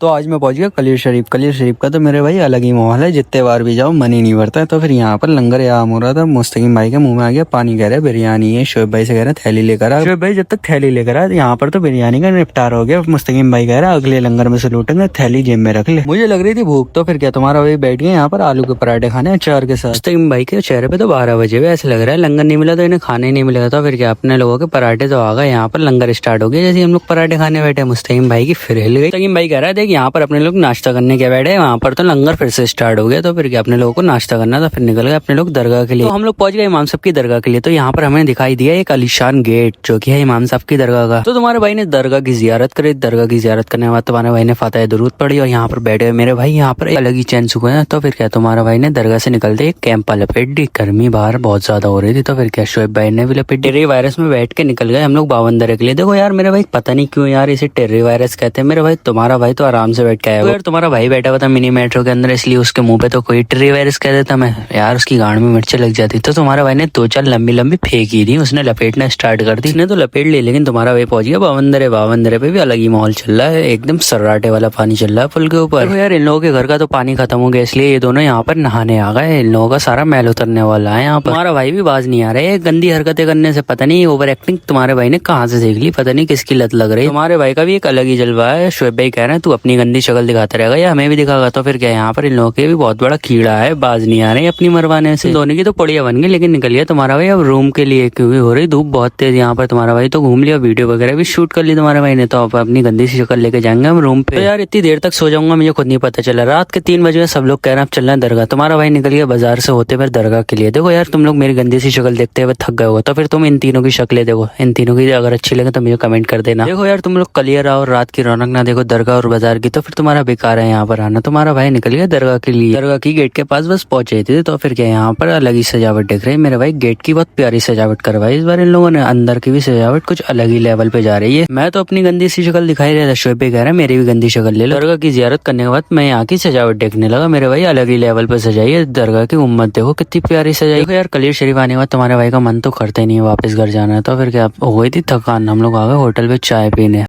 तो आज मैं पहुंच गया कलीर शरीफ। कलीर शरीफ का तो मेरे भाई अलग ही माहौल है, जितने बार भी जाओ मन ही नहीं भरता है। तो फिर यहाँ पर लंगर आम हो रहा था। मुस्तकीम भाई के मुंह में आ गया पानी, कह रहे बिरयानी है। शोएब भाई से कह रहे थैली लेकर आ। शोएब भाई जब तक थैली लेकर आ, यहाँ पर तो बिरयानी का निपटारा हो गया। मुस्तकीम भाई कह रहा अगले लंगर में से लूटेंगे, थैली जेब में रख ले। मुझे लग रही थी भूख, तो फिर क्या तुम्हारा भाई बैठ गया यहाँ पर आलू के पराठे खाने अचार के साथ। मुस्तकीम भाई के चेहरे पे तो 12 बजे हुए, ऐसे लग रहा है लंगर नहीं मिला तो इन्हें खाने ही नहीं मिलेगा। तो फिर क्या अपने लोगों के पराठे तो आ गए, यहाँ पर लंगर स्टार्ट हो गया। जैसे हम लोग पराठे खाने बैठे, मुस्तकीम भाई की फिर हिल गई। मुस्तकीम भाई कह रहा है देख यहाँ पर अपने लोग नाश्ता करने के बैठे, वहाँ पर तो लंगर फिर से स्टार्ट हो गया। तो फिर क्या अपने लोगों को नाश्ता करना था, फिर निकल गए अपने लोग दरगाह के लिए। तो हम लोग पहुंच गए इमाम साहब की दरगाह के लिए। तो यहाँ पर हमें दिखाई दिया एक आलीशान गेट जो कि है इमाम साहब की दरगाह का। तो तुम्हारे भाई ने दरगाह की जियारत करी। दरगाह की जियारत करने के बाद तुम्हारे भाई ने फातिहा दुरूद पढ़ी और यहाँ पर बैठे मेरे भाई यहाँ पर अलग ही चैन सुकून है। तो फिर क्या तुम्हारा भाई ने दरगाह से निकलते एक कैंपा लपेट दी। गर्मी बाहर बहुत ज्यादा हो रही थी। तो फिर क्या शोएब भाई ने भी लपेट टेर्री वायरस में बैठ के निकल गए हम लोग बावंदरे के लिए। देखो यार मेरे भाई पता नहीं क्यों यार इसे टेर्री वायरस कहते हैं। मेरे भाई तुम्हारा भाई तो आराम से बैठ के आया। यार तुम्हारा भाई बैठा हुआ था मिनी मेट्रो के अंदर, इसलिए उसके मुंह पे तो कोई टेर्री वायरस कह देता मैं यार, उसकी गांड में मिर्च लग जाती। तो तुम्हारा भाई ने 2-4 लंबी लंबी फेंक ही दी, उसने लपेटना स्टार्ट कर दी। उसने तो लपेट ली, लेकिन तुम्हारा भाई पहुंच गया बावंदरे। बावंदरे पे भी अलग ही माहौल चल रहा है, एकदम सर्राटे वाला पानी चल रहा है पुल के ऊपर। यार इन लोगों के घर का तो पानी खत्म हो गया, इसलिए ये दोनों यहाँ पर नहाने आ गए। इन लोगों का सारा मैल उतरने वाला है यहाँ पर। तुम्हारा भाई भी बाज नहीं आ रहा है गंदी हरकतें करने से। पता नहीं ओवर एक्टिंग तुम्हारे भाई ने कहाँ से सीख ली, पता नहीं किसकी लत लग रही है। तुम्हारे भाई का भी एक अलग ही जलवा है। शोएब भाई कह रहे हैं तू अपनी गंदी शक्ल दिखाता रहेगा या हमें भी दिखागा। तो फिर क्या यहाँ पर इन लोगों के भी बहुत बड़ा कीड़ा है, बाज नहीं आ रहे अपनी मरवाने से। दोनों की तो पड़िया बन गई, लेकिन निकल गया तुम्हारा भाई अब रूम के लिए, क्योंकि हो रही धूप बहुत तेज यहाँ पर। तुम्हारा भाई तो घूम लिया, वीडियो वगैरह भी शूट कर ली तुम्हारे भाई ने। तो अब अपनी गंदी सी शक्ल लेके जाएंगे हम रूम पे। तो यार इतनी देर तक सो जाऊंगा मुझे खुद नहीं पता चला। रात के 3 बजे सब लोग कह रहे हैं अब चलना है दरगाह। तुम्हारा भाई निकल गया बाजार से होते फिर दरगाह के लिए। देखो यार तुम लोग मेरी गंदी सी शक्ल देखते हुए थक गए हो, तो फिर तुम इन तीनों की शक्लें देखो। इन तीनों की अगर अच्छी लगे तो मुझे कमेंट कर देना। देखो यार तुम लोग क्लियर आओ, रात की रौनक ना देखो दरगाह और बाजार की, तो फिर तुम्हारा बेकार है यहाँ पर आना। तुम्हारा भाई निकल गया दरगाह के लिए। दरगाह की गेट के पास बस पहुंचे थे। तो फिर क्या यहाँ पर अलग ही सजावट दिख रही है। मेरे भाई गेट की बहुत प्यारी सजावट करवाई इस बार इन लोगों ने। अंदर की भी सजावट कुछ अलग ही लेवल पे जा रही है। मैं तो अपनी गंदी सी शक्ल दिखाई रहा था, शोएब भाई कह रहा है मेरी भी गंदी शक्ल ले लो। दरगाह की जियारत करने के बाद मैं यहाँ की सजावट देखने लगा। मेरे भाई अलग ही लेवल पे सजाई है दरगाह की। उम्मत देखो कितनी प्यारी सजाई। देखो यार कलीर शरीफ आने के बाद तुम्हारे भाई का मन तो करते नहीं है वापस घर जाना है। तो फिर क्या हो गई थी थकान, हम लोग आ गए होटल पे चाय पीने।